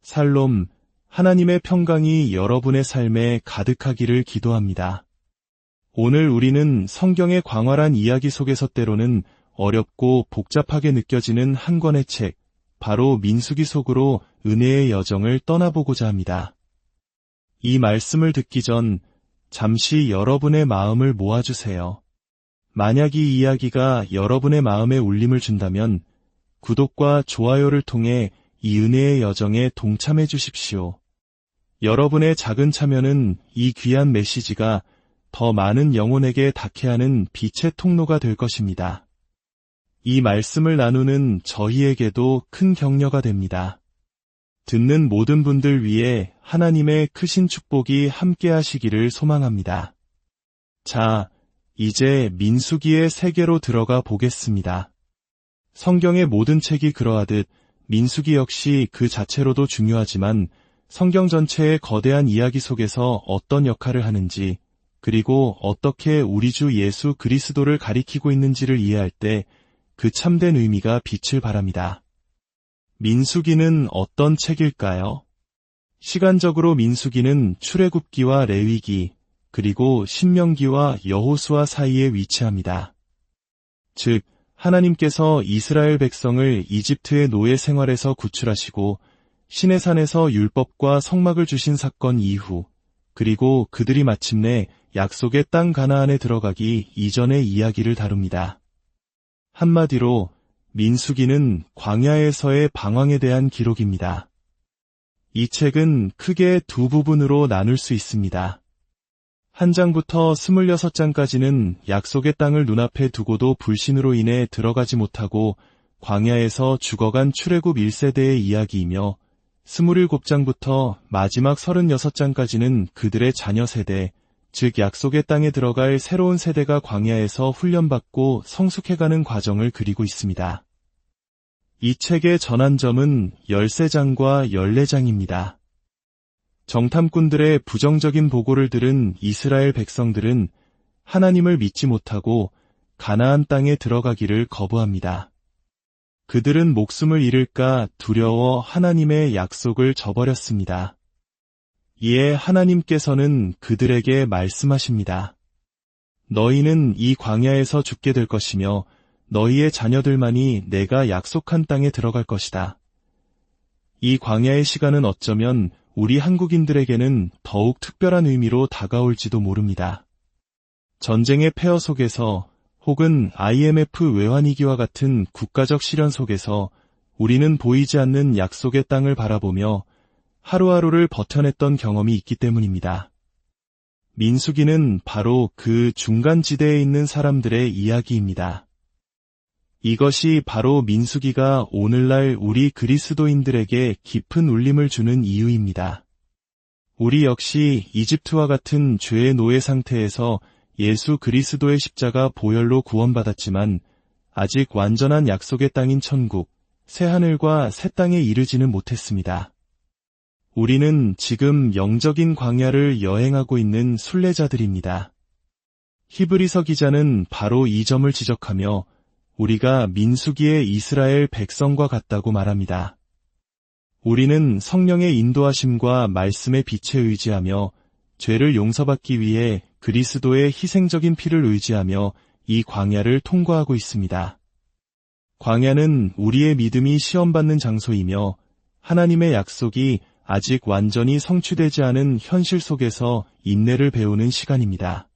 살롬, 하나님의 평강이 여러분의 삶에 가득하기를 기도합니다. 오늘 우리는 성경의 광활한 이야기 속에서 때로는 어렵고 복잡하게 느껴지는 한 권의 책, 바로 민수기 속으로 은혜의 여정을 떠나보고자 합니다. 이 말씀을 듣기 전 잠시 여러분의 마음을 모아주세요. 만약 이 이야기가 여러분의 마음에 울림을 준다면 구독과 좋아요를 통해 이 은혜의 여정에 동참해 주십시오. 여러분의 작은 참여는 이 귀한 메시지가 더 많은 영혼에게 닿게 하는 빛의 통로가 될 것입니다. 이 말씀을 나누는 저희에게도 큰 격려가 됩니다. 듣는 모든 분들 위해 하나님의 크신 축복이 함께 하시기를 소망합니다. 자, 이제 민수기의 세계로 들어가 보겠습니다. 성경의 모든 책이 그러하듯 민수기 역시 그 자체로도 중요하지만 성경 전체의 거대한 이야기 속에서 어떤 역할을 하는지, 그리고 어떻게 우리 주 예수 그리스도를 가리키고 있는지를 이해할 때 그 참된 의미가 빛을 발합니다. 민수기는 어떤 책일까요? 시간적으로 민수기는 출애굽기와 레위기, 그리고 신명기와 여호수아 사이에 위치합니다. 즉, 하나님께서 이스라엘 백성을 이집트의 노예 생활에서 구출하시고 시내산에서 율법과 성막을 주신 사건 이후, 그리고 그들이 마침내 약속의 땅 가나안에 들어가기 이전의 이야기를 다룹니다. 한마디로 민수기는 광야에서의 방황에 대한 기록입니다. 이 책은 크게 두 부분으로 나눌 수 있습니다. 한 장부터 26장까지는 약속의 땅을 눈앞에 두고도 불신으로 인해 들어가지 못하고 광야에서 죽어간 출애굽 1세대의 이야기이며 27장부터 마지막 36장까지는 그들의 자녀 세대, 즉 약속의 땅에 들어갈 새로운 세대가 광야에서 훈련받고 성숙해가는 과정을 그리고 있습니다. 이 책의 전환점은 13장과 14장입니다. 정탐꾼들의 부정적인 보고를 들은 이스라엘 백성들은 하나님을 믿지 못하고 가나안 땅에 들어가기를 거부합니다. 그들은 목숨을 잃을까 두려워 하나님의 약속을 저버렸습니다. 이에 하나님께서는 그들에게 말씀하십니다. 너희는 이 광야에서 죽게 될 것이며 너희의 자녀들만이 내가 약속한 땅에 들어갈 것이다. 이 광야의 시간은 어쩌면 우리 한국인들에게는 더욱 특별한 의미로 다가올지도 모릅니다. 전쟁의 폐허 속에서 혹은 IMF 외환위기와 같은 국가적 시련 속에서 우리는 보이지 않는 약속의 땅을 바라보며 하루하루를 버텨냈던 경험이 있기 때문입니다. 민수기는 바로 그 중간지대에 있는 사람들의 이야기입니다. 이것이 바로 민수기가 오늘날 우리 그리스도인들에게 깊은 울림을 주는 이유입니다. 우리 역시 이집트와 같은 죄의 노예 상태에서 예수 그리스도의 십자가 보혈로 구원받았지만 아직 완전한 약속의 땅인 천국, 새하늘과 새 땅에 이르지는 못했습니다. 우리는 지금 영적인 광야를 여행하고 있는 순례자들입니다. 히브리서 기자는 바로 이 점을 지적하며 우리가 민수기의 이스라엘 백성과 같다고 말합니다. 우리는 성령의 인도하심과 말씀의 빛에 의지하며 죄를 용서받기 위해 그리스도의 희생적인 피를 의지하며 이 광야를 통과하고 있습니다. 광야는 우리의 믿음이 시험받는 장소이며 하나님의 약속이 아직 완전히 성취되지 않은 현실 속에서 인내를 배우는 시간입니다.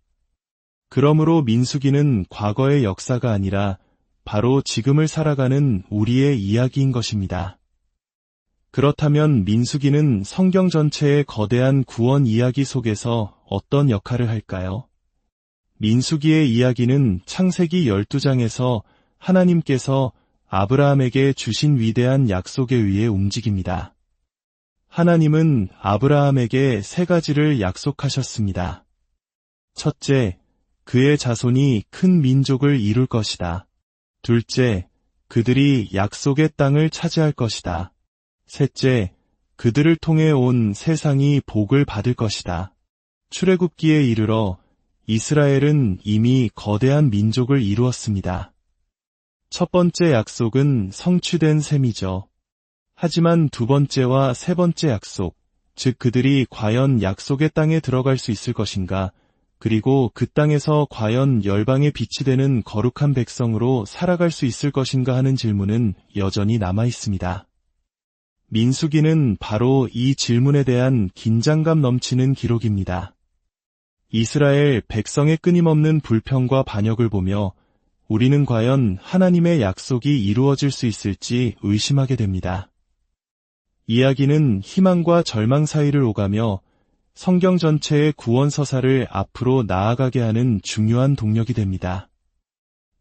그러므로 민수기는 과거의 역사가 아니라 바로 지금을 살아가는 우리의 이야기인 것입니다. 그렇다면 민수기는 성경 전체의 거대한 구원 이야기 속에서 어떤 역할을 할까요? 민수기의 이야기는 창세기 12장에서 하나님께서 아브라함에게 주신 위대한 약속에 의해 움직입니다. 하나님은 아브라함에게 세 가지를 약속하셨습니다. 첫째, 그의 자손이 큰 민족을 이룰 것이다. 둘째, 그들이 약속의 땅을 차지할 것이다. 셋째, 그들을 통해 온 세상이 복을 받을 것이다. 출애굽기에 이르러 이스라엘은 이미 거대한 민족을 이루었습니다. 첫 번째 약속은 성취된 셈이죠. 하지만 두 번째와 세 번째 약속, 즉 그들이 과연 약속의 땅에 들어갈 수 있을 것인가, 그리고 그 땅에서 과연 열방의 빛이 되는 거룩한 백성으로 살아갈 수 있을 것인가 하는 질문은 여전히 남아 있습니다. 민수기는 바로 이 질문에 대한 긴장감 넘치는 기록입니다. 이스라엘 백성의 끊임없는 불평과 반역을 보며 우리는 과연 하나님의 약속이 이루어질 수 있을지 의심하게 됩니다. 이야기는 희망과 절망 사이를 오가며 성경 전체의 구원 서사를 앞으로 나아가게 하는 중요한 동력이 됩니다.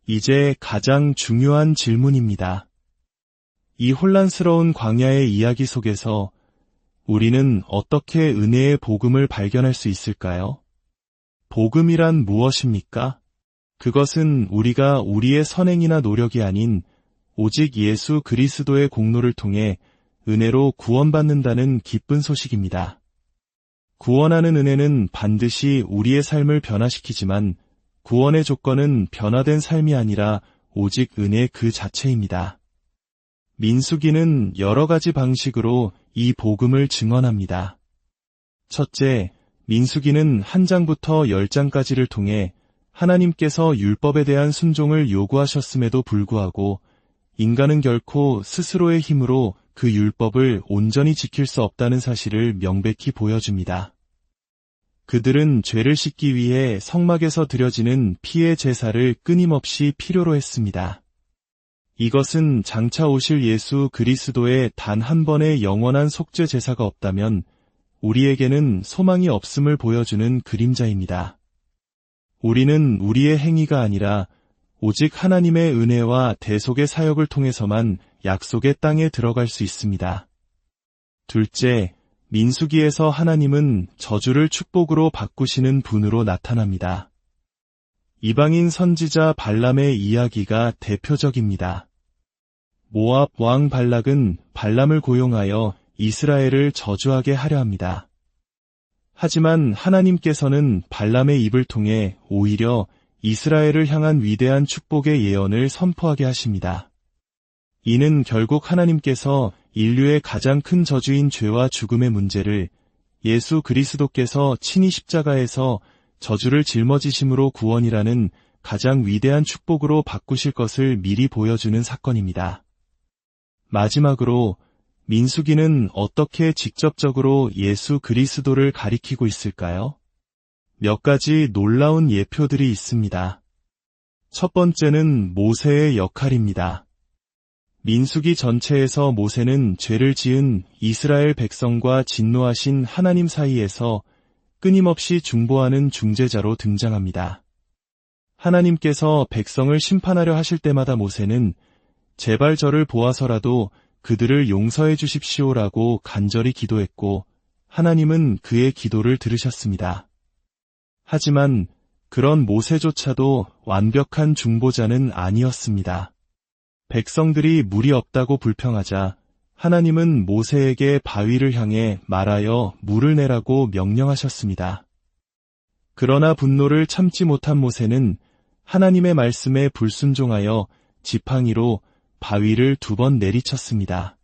이제 가장 중요한 질문입니다. 이 혼란스러운 광야의 이야기 속에서 우리는 어떻게 은혜의 복음을 발견할 수 있을까요? 복음이란 무엇입니까? 그것은 우리가 우리의 선행이나 노력이 아닌 오직 예수 그리스도의 공로를 통해 은혜로 구원받는다는 기쁜 소식입니다. 구원하는 은혜는 반드시 우리의 삶을 변화시키지만 구원의 조건은 변화된 삶이 아니라 오직 은혜 그 자체입니다. 민수기는 여러 가지 방식으로 이 복음을 증언합니다. 첫째, 민수기는 1장부터 10장까지를 통해 하나님께서 율법에 대한 순종을 요구하셨음에도 불구하고 인간은 결코 스스로의 힘으로 그 율법을 온전히 지킬 수 없다는 사실을 명백히 보여줍니다. 그들은 죄를 씻기 위해 성막에서 드려지는 피의 제사를 끊임없이 필요로 했습니다. 이것은 장차 오실 예수 그리스도의 단 한 번의 영원한 속죄 제사가 없다면 우리에게는 소망이 없음을 보여주는 그림자입니다. 우리는 우리의 행위가 아니라 오직 하나님의 은혜와 대속의 사역을 통해서만 약속의 땅에 들어갈 수 있습니다. 둘째, 민수기에서 하나님은 저주를 축복으로 바꾸시는 분으로 나타납니다. 이방인 선지자 발람의 이야기가 대표적입니다. 모압 왕 발락은 발람을 고용하여 이스라엘을 저주하게 하려 합니다. 하지만 하나님께서는 발람의 입을 통해 오히려 이스라엘을 향한 위대한 축복의 예언을 선포하게 하십니다. 이는 결국 하나님께서 인류의 가장 큰 저주인 죄와 죽음의 문제를 예수 그리스도께서 친히 십자가에서 저주를 짊어지심으로 구원이라는 가장 위대한 축복으로 바꾸실 것을 미리 보여주는 사건입니다. 마지막으로 민수기는 어떻게 직접적으로 예수 그리스도를 가리키고 있을까요? 몇 가지 놀라운 예표들이 있습니다. 첫 번째는 모세의 역할입니다. 민수기 전체에서 모세는 죄를 지은 이스라엘 백성과 진노하신 하나님 사이에서 끊임없이 중보하는 중재자로 등장합니다. 하나님께서 백성을 심판하려 하실 때마다 모세는 제발 저를 보아서라도 그들을 용서해 주십시오라고 간절히 기도했고 하나님은 그의 기도를 들으셨습니다. 하지만 그런 모세조차도 완벽한 중보자는 아니었습니다. 백성들이 물이 없다고 불평하자 하나님은 모세에게 바위를 향해 말하여 물을 내라고 명령하셨습니다. 그러나 분노를 참지 못한 모세는 하나님의 말씀에 불순종하여 지팡이로 바위를 2번 내리쳤습니다.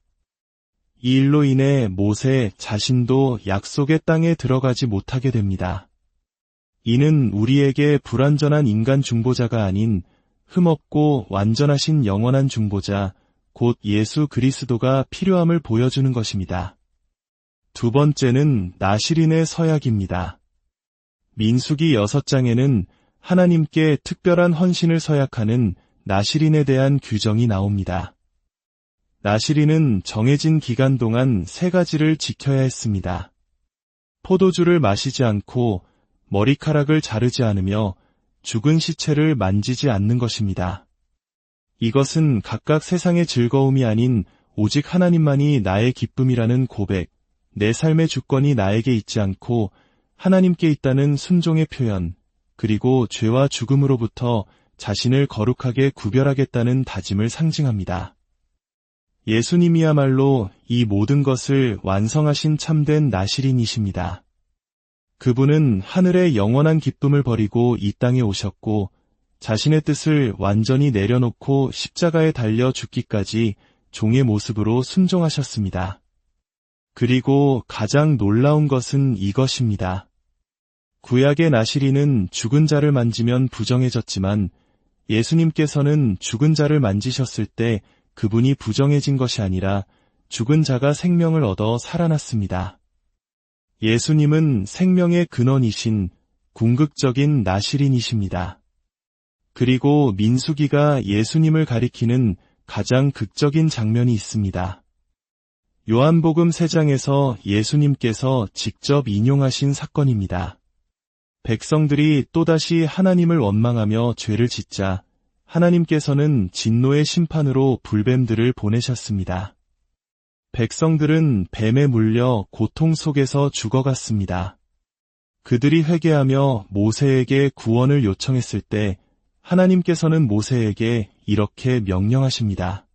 이 일로 인해 모세 자신도 약속의 땅에 들어가지 못하게 됩니다. 이는 우리에게 불완전한 인간 중보자가 아닌 흠없고 완전하신 영원한 중보자, 곧 예수 그리스도가 필요함을 보여주는 것입니다. 두 번째는 나시린의 서약입니다. 민수기 6장에는 하나님께 특별한 헌신을 서약하는 나시린에 대한 규정이 나옵니다. 나시린은 정해진 기간 동안 3가지를 지켜야 했습니다. 포도주를 마시지 않고 머리카락을 자르지 않으며 죽은 시체를 만지지 않는 것입니다. 이것은 각각 세상의 즐거움이 아닌 오직 하나님만이 나의 기쁨이라는 고백, 내 삶의 주권이 나에게 있지 않고 하나님께 있다는 순종의 표현, 그리고 죄와 죽음으로부터 자신을 거룩하게 구별하겠다는 다짐을 상징합니다. 예수님이야말로 이 모든 것을 완성하신 참된 나시린이십니다. 그분은 하늘의 영원한 기쁨을 버리고 이 땅에 오셨고 자신의 뜻을 완전히 내려놓고 십자가에 달려 죽기까지 종의 모습으로 순종하셨습니다. 그리고 가장 놀라운 것은 이것입니다. 구약의 나시린은 죽은 자를 만지면 부정해졌지만 예수님께서는 죽은 자를 만지셨을 때 그분이 부정해진 것이 아니라 죽은 자가 생명을 얻어 살아났습니다. 예수님은 생명의 근원이신 궁극적인 나시린이십니다. 그리고 민수기가 예수님을 가리키는 가장 극적인 장면이 있습니다. 요한복음 3장에서 예수님께서 직접 인용하신 사건입니다. 백성들이 또다시 하나님을 원망하며 죄를 짓자 하나님께서는 진노의 심판으로 불뱀들을 보내셨습니다. 백성들은 뱀에 물려 고통 속에서 죽어갔습니다. 그들이 회개하며 모세에게 구원을 요청했을 때 하나님께서는 모세에게 이렇게 명령하십니다.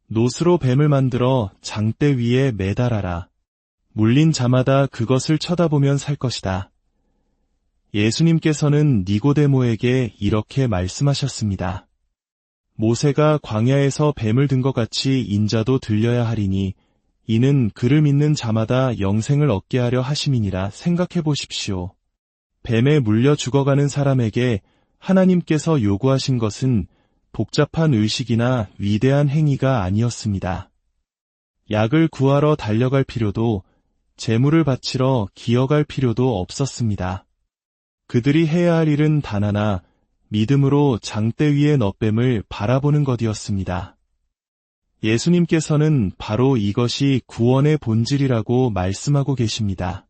노스로 뱀을 만들어 장대 위에 매달아라. 물린 자마다 그것을 쳐다보면 살 것이다. 예수님께서는 니고데모에게 이렇게 말씀하셨습니다. 모세가 광야에서 뱀을 든 것 같이 인자도 들려야 하리니 이는 그를 믿는 자마다 영생을 얻게 하려 하심이니라. 생각해 보십시오. 뱀에 물려 죽어가는 사람에게 하나님께서 요구하신 것은 복잡한 의식이나 위대한 행위가 아니었습니다. 약을 구하러 달려갈 필요도 제물을 바치러 기어갈 필요도 없었습니다. 그들이 해야 할 일은 단 하나, 믿음으로 장대 위의 너뱀을 바라보는 것이었습니다. 예수님께서는 바로 이것이 구원의 본질이라고 말씀하고 계십니다.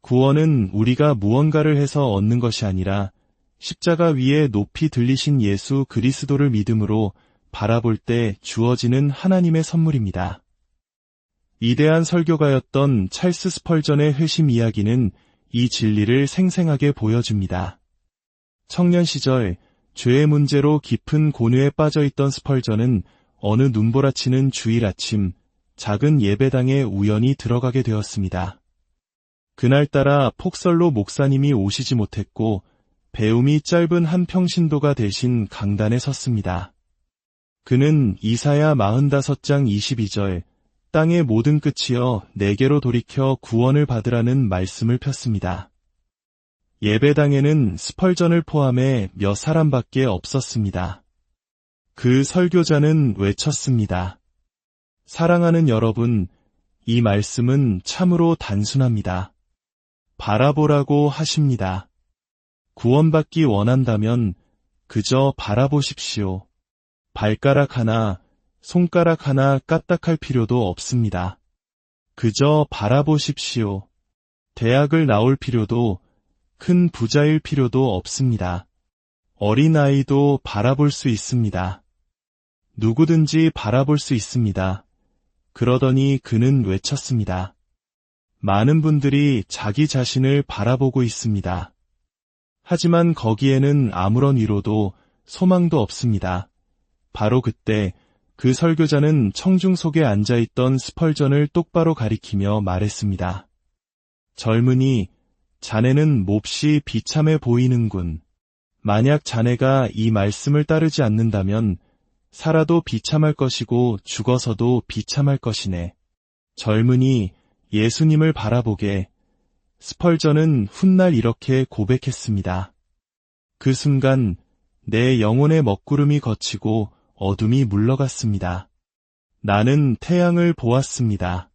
구원은 우리가 무언가를 해서 얻는 것이 아니라 십자가 위에 높이 들리신 예수 그리스도를 믿음으로 바라볼 때 주어지는 하나님의 선물입니다. 위대한 설교가였던 찰스 스펄전의 회심 이야기는 이 진리를 생생하게 보여줍니다. 청년 시절 죄의 문제로 깊은 고뇌에 빠져있던 스펄전은 어느 눈보라치는 주일 아침 작은 예배당에 우연히 들어가게 되었습니다. 그날따라 폭설로 목사님이 오시지 못했고 배움이 짧은 한 평신도가 대신 강단에 섰습니다. 그는 이사야 45장 22절 땅의 모든 끝이여 내게로 돌이켜 구원을 받으라는 말씀을 폈습니다. 예배당에는 스펄전을 포함해 몇 사람밖에 없었습니다. 그 설교자는 외쳤습니다. 사랑하는 여러분, 이 말씀은 참으로 단순합니다. 바라보라고 하십니다. 구원받기 원한다면 그저 바라보십시오. 발가락 하나, 손가락 하나 까딱할 필요도 없습니다. 그저 바라보십시오. 대학을 나올 필요도, 큰 부자일 필요도 없습니다. 어린아이도 바라볼 수 있습니다. 누구든지 바라볼 수 있습니다. 그러더니 그는 외쳤습니다. 많은 분들이 자기 자신을 바라보고 있습니다. 하지만 거기에는 아무런 위로도 소망도 없습니다. 바로 그때 그 설교자는 청중 속에 앉아있던 스펄전을 똑바로 가리키며 말했습니다. 젊은이, 자네는 몹시 비참해 보이는군. 만약 자네가 이 말씀을 따르지 않는다면 살아도 비참할 것이고 죽어서도 비참할 것이네. 젊은이, 예수님을 바라보게. 스펄전은 훗날 이렇게 고백했습니다. 그 순간 내 영혼의 먹구름이 걷히고 어둠이 물러갔습니다. 나는 태양을 보았습니다.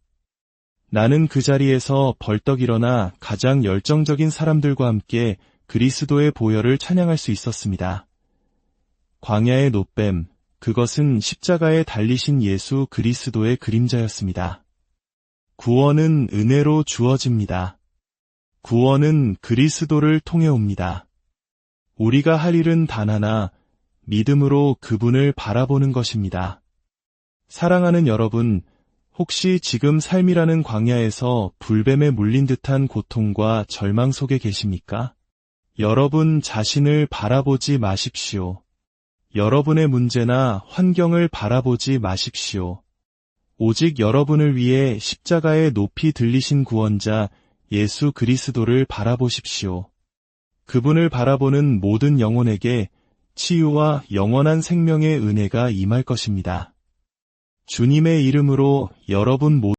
나는 그 자리에서 벌떡 일어나 가장 열정적인 사람들과 함께 그리스도의 보혈을 찬양할 수 있었습니다. 광야의 놋뱀, 그것은 십자가에 달리신 예수 그리스도의 그림자였습니다. 구원은 은혜로 주어집니다. 구원은 그리스도를 통해 옵니다. 우리가 할 일은 단 하나, 믿음으로 그분을 바라보는 것입니다. 사랑하는 여러분, 혹시 지금 삶이라는 광야에서 불뱀에 물린 듯한 고통과 절망 속에 계십니까? 여러분 자신을 바라보지 마십시오. 여러분의 문제나 환경을 바라보지 마십시오. 오직 여러분을 위해 십자가에 높이 들리신 구원자 예수 그리스도를 바라보십시오. 그분을 바라보는 모든 영혼에게 치유와 영원한 생명의 은혜가 임할 것입니다. 주님의 이름으로 여러분 모두